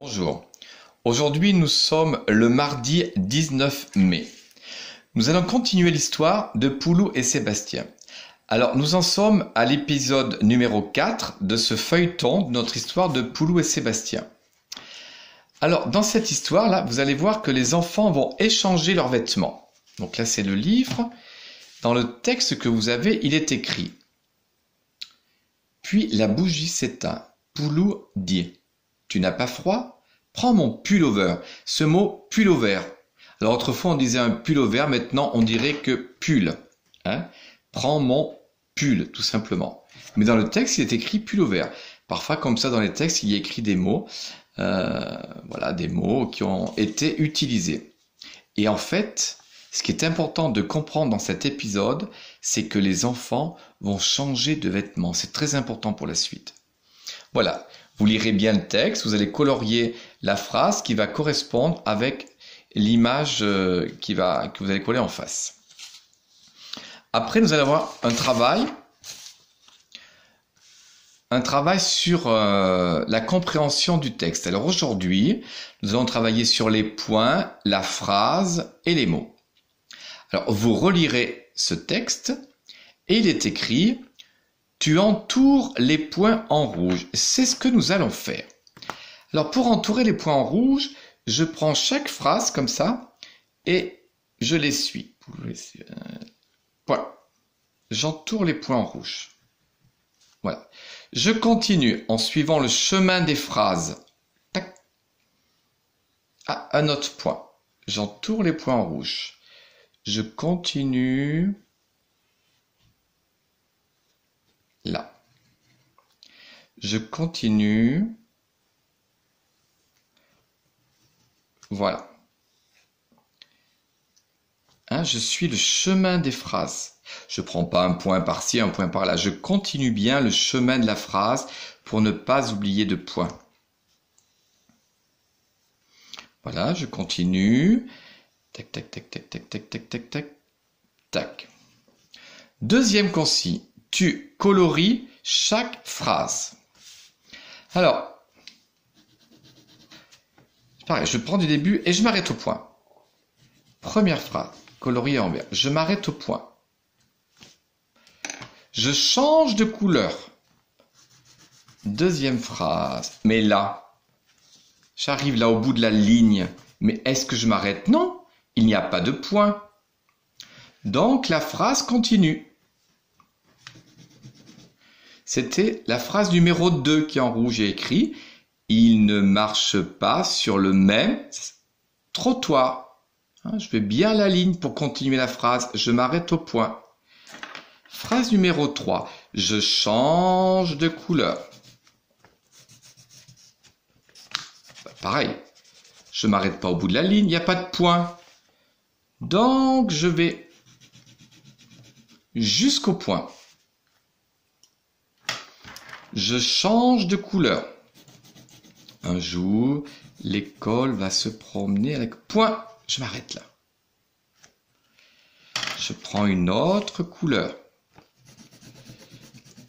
Bonjour, aujourd'hui nous sommes le mardi 19 mai. Nous allons continuer l'histoire de Poulou et Sébastien. Alors nous en sommes à l'épisode numéro 4 de ce feuilleton de notre histoire de Poulou et Sébastien. Alors dans cette histoire-là, vous allez voir que les enfants vont échanger leurs vêtements. Donc là c'est le livre. Dans le texte que vous avez, il est écrit. Puis la bougie s'éteint. Poulou dit « Tu n'as pas froid ? Prends mon pullover ». Ce mot pullover. Alors autrefois on disait un pullover, maintenant on dirait que pull. Prends mon pull, tout simplement. Mais dans le texte, il est écrit pullover. Parfois, comme ça, dans les textes, il y a écrit des mots. Voilà, des mots qui ont été utilisés. Et en fait, ce qui est important de comprendre dans cet épisode, c'est que les enfants vont changer de vêtements. C'est très important pour la suite. Voilà, vous lirez bien le texte, vous allez colorier la phrase qui va correspondre avec l'image que vous allez coller en face. Après, nous allons avoir un travail sur la compréhension du texte. Alors aujourd'hui, nous allons travailler sur les points, la phrase et les mots. Alors, vous relirez ce texte et il est écrit « Tu entoures les points en rouge ». C'est ce que nous allons faire. Alors, pour entourer les points en rouge, je prends chaque phrase comme ça et je les suis. Voilà. J'entoure les points en rouge. Voilà. Je continue en suivant le chemin des phrases. Tac. À un autre point. J'entoure les points en rouge. Je continue là. Je continue. Voilà. Je suis le chemin des phrases. Je ne prends pas un point par-ci, un point par-là. Je continue bien le chemin de la phrase pour ne pas oublier de point. Voilà, je continue. Tac, tac, tac, tac, tac, tac, tac, tac, tac, tac. Deuxième consigne. Tu colories chaque phrase. Alors, pareil, je prends du début et je m'arrête au point. Première phrase, coloriée en vert. Je m'arrête au point. Je change de couleur. Deuxième phrase. Mais là, j'arrive là au bout de la ligne. Mais est-ce que je m'arrête? Non, il n'y a pas de point. Donc la phrase continue. C'était la phrase numéro 2 qui en rouge est écrit. Il ne marche pas sur le même trottoir. Je fais bien la ligne pour continuer la phrase. Je m'arrête au point. Phrase numéro 3. Je change de couleur. Pareil. Je ne m'arrête pas au bout de la ligne. Il n'y a pas de point. Donc, je vais jusqu'au point. Je change de couleur. Un jour, l'école va se promener avec point. Je m'arrête là. Je prends une autre couleur.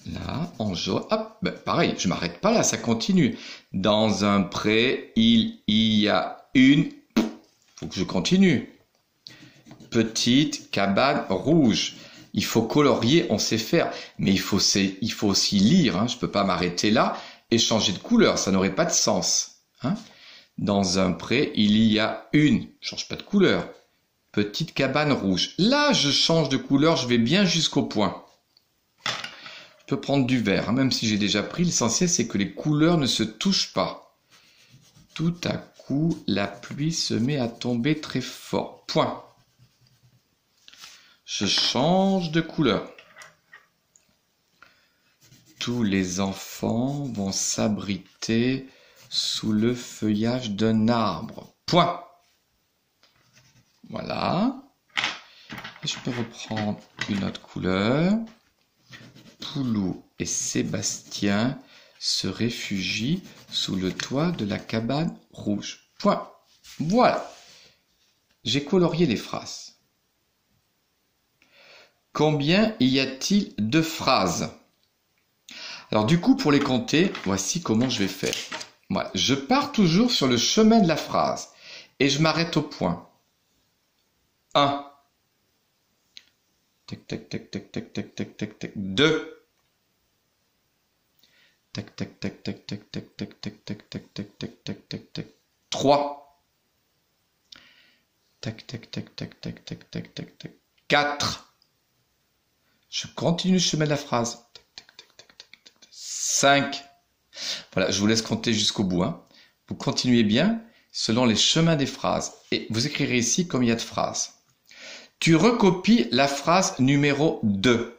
Là, en jaune. Hop, pareil, je ne m'arrête pas là, ça continue. Dans un pré, il y a une... faut que je continue. Petite cabane rouge. Il faut colorier, on sait faire. Mais il faut aussi lire. Je ne peux pas m'arrêter là et changer de couleur. Ça n'aurait pas de sens. Dans un pré, il y a une. Je ne change pas de couleur. Petite cabane rouge. Là, je change de couleur, je vais bien jusqu'au point. Je peux prendre du vert, même si j'ai déjà pris. L'essentiel, c'est que les couleurs ne se touchent pas. Tout à coup, la pluie se met à tomber très fort. Point. Je change de couleur. Tous les enfants vont s'abriter sous le feuillage d'un arbre. Point. Voilà. Et je peux reprendre une autre couleur. Poulou et Sébastien se réfugient sous le toit de la cabane rouge. Point. Voilà. J'ai colorié les phrases. Combien y a-t-il de phrases? Alors du coup, pour les compter, voici comment je vais faire. Voilà. Je pars toujours sur le chemin de la phrase et je m'arrête au point. 1. Tac, tac, tac, tac, tac, tac, tac, tac, tac. 2. Tac, tac, tac, tac, tac, tac, tac, tac, tac, tac, tac, tac, tac, tac, tac. 3. Tac, tac, tac, tac, tac, tac, tac, tac, tac. 4. Je continue le chemin de la phrase. 5. Voilà, je vous laisse compter jusqu'au bout. Hein. Vous continuez bien selon les chemins des phrases. Et vous écrirez ici combien il y a de phrases. Tu recopies la phrase numéro 2.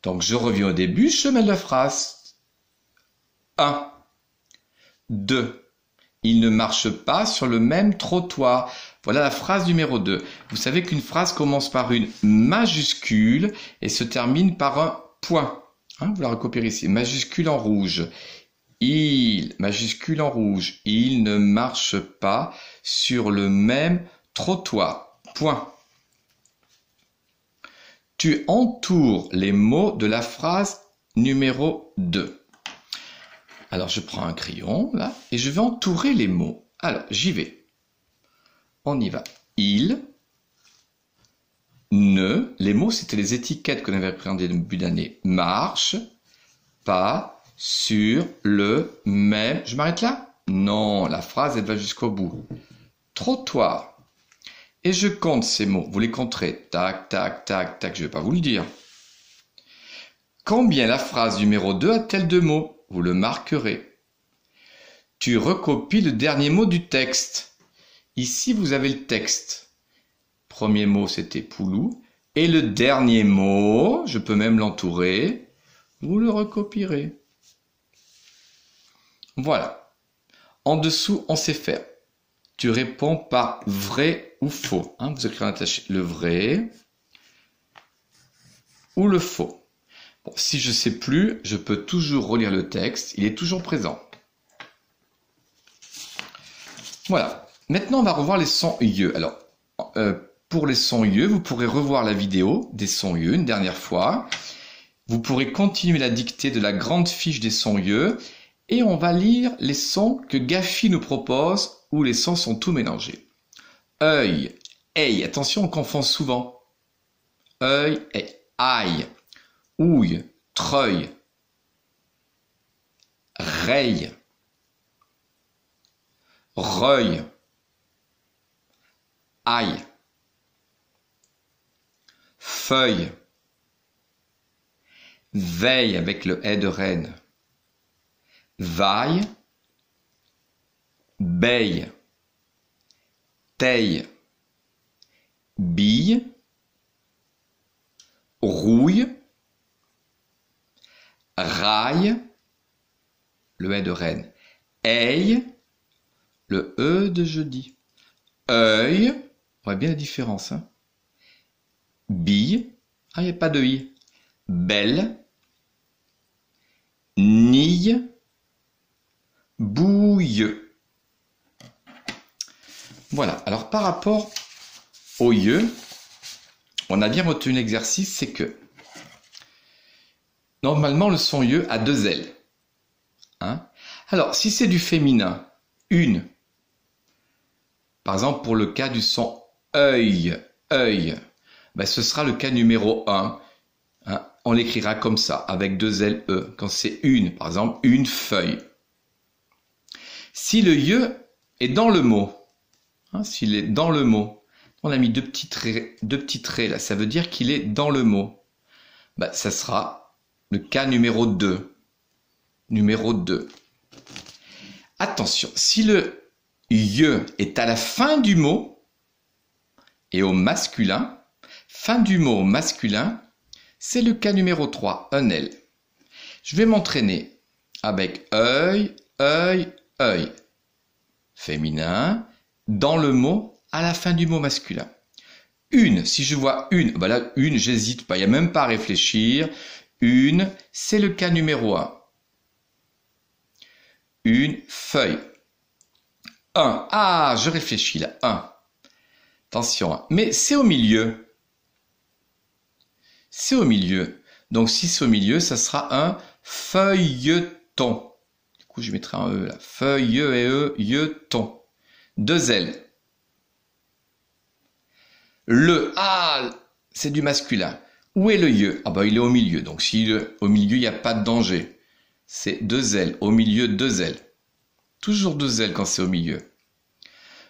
Donc, je reviens au début, chemin de la phrase. 1. 2. Il ne marche pas sur le même trottoir. Voilà la phrase numéro 2. Vous savez qu'une phrase commence par une majuscule et se termine par un point. Hein, vous la recopierez ici. Majuscule en rouge. Il, majuscule en rouge. Il ne marche pas sur le même trottoir. Point. Tu entoures les mots de la phrase numéro 2. Alors, je prends un crayon, là, et je vais entourer les mots. Alors, j'y vais. On y va. Il, ne, les mots, c'était les étiquettes qu'on avait apprises en début d'année. Marche, pas, sur, le, même. Je m'arrête là? Non, la phrase, elle va jusqu'au bout. Trottoir. Et je compte ces mots. Vous les compterez. Tac, tac, tac, tac. Je ne vais pas vous le dire. Combien la phrase numéro 2 a-t-elle de mots? Vous le marquerez. Tu recopies le dernier mot du texte. Ici, vous avez le texte. Premier mot, c'était Poulou. Et le dernier mot, je peux même l'entourer. Vous le recopierez. Voilà. En dessous, on sait faire. Tu réponds par vrai ou faux. Hein, vous écrivez en attaché le vrai ou le faux. Bon, si je ne sais plus, je peux toujours relire le texte. Il est toujours présent. Voilà. Maintenant, on va revoir les sons yeux. Alors, pour les sons yeux, vous pourrez revoir la vidéo des sons yeux une dernière fois. Vous pourrez continuer la dictée de la grande fiche des sons yeux. Et on va lire les sons que Gafi nous propose, où les sons sont tout mélangés. Œil, œil, attention, on confond souvent. Œil, et aïe, ouille, treuil, reille, reuil, aïe, feuille, veille avec le « de reine, vaille, beille, teille, bille, rouille, raille, le « de reine, aille, le « de jeudi, œil, on voit bien la différence, hein. Bille, ah, il n'y a pas de i, belle, nille, bouille. Voilà, alors par rapport au yeux, on a bien retenu l'exercice, c'est que normalement le son yeux a 2 ailes. Hein? Alors, si c'est du féminin, une. Par exemple, pour le cas du son œil, œil, ben, ce sera le cas numéro 1. Hein? On l'écrira comme ça, avec 2 ailes E, quand c'est une, par exemple, une feuille. Si le yeux est dans le mot, hein, s'il est dans le mot, on a mis deux petits traits là, ça veut dire qu'il est dans le mot. Ben, ça sera le cas numéro 2. Numéro 2. Attention, si le yeux est à la fin du mot et au masculin, fin du mot au masculin, c'est le cas numéro 3, un L. Je vais m'entraîner avec œil, œil, œil. Féminin, dans le mot, à la fin du mot masculin. Une, si je vois une, ben là, une, j'hésite pas, il n'y a même pas à réfléchir. Une, c'est le cas numéro 1. Une feuille. Un, ah, je réfléchis là, un. Attention, hein. Mais c'est au milieu. C'est au milieu. Donc si c'est au milieu, ça sera un feuilleton. Du coup, je mettrai un E là. Feuille, ton. 2 L. Le, ah, c'est du masculin. Où est le yeux? Ah bah il est au milieu, donc si au milieu, il n'y a pas de danger. C'est 2 L, au milieu 2 L. Toujours 2 L quand c'est au milieu.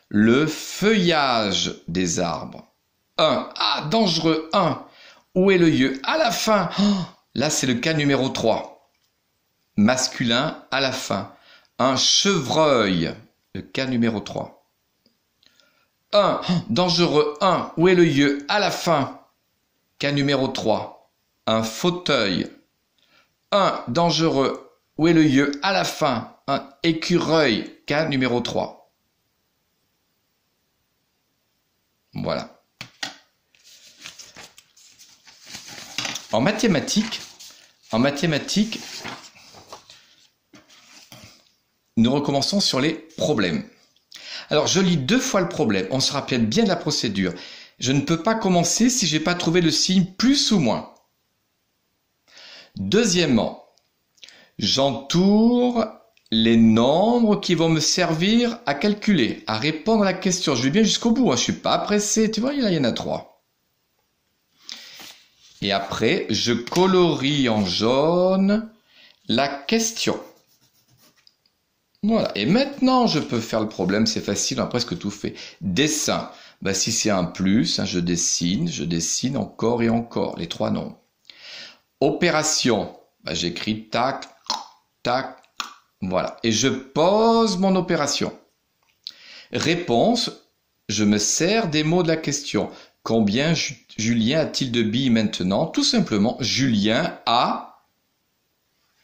Le feuillage des arbres. 1. Ah, dangereux, 1. Où est le yeux? À la fin. Oh, là, c'est le cas numéro 3. Masculin, à la fin. Un chevreuil, le cas numéro 3. 1. Oh, dangereux, 1. Où est le yeux? À la fin. Cas numéro 3. Un fauteuil. 1. Dangereux. Où est le yeux? À la fin. Un écureuil. Cas numéro 3. Voilà. En mathématiques, nous recommençons sur les problèmes. Alors, je lis 2 fois le problème. On se rappelle bien de la procédure. Je ne peux pas commencer si je n'ai pas trouvé le signe plus ou moins. Deuxièmement, j'entoure les nombres qui vont me servir à calculer, à répondre à la question. Je vais bien jusqu'au bout, hein. Je ne suis pas pressé. Tu vois, là, il y en a 3. Et après, je colorie en jaune la question. Voilà. Et maintenant, je peux faire le problème. C'est facile, on a presque tout fait. Dessin. Bah, si c'est un plus, hein, je dessine encore et encore, les 3 nombres. Opération. Bah, j'écris tac, tac, voilà. Et je pose mon opération. Réponse. Je me sers des mots de la question. Combien Julien a-t-il de billes maintenant? Tout simplement, Julien a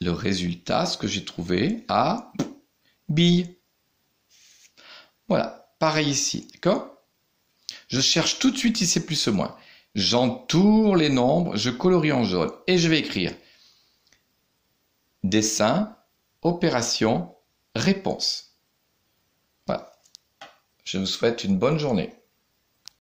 le résultat, ce que j'ai trouvé, a billes. Voilà, pareil ici, d'accord? Je cherche tout de suite si c'est plus ou moins. J'entoure les nombres, je colorie en jaune et je vais écrire dessin, opération, réponse. Voilà. Je vous souhaite une bonne journée.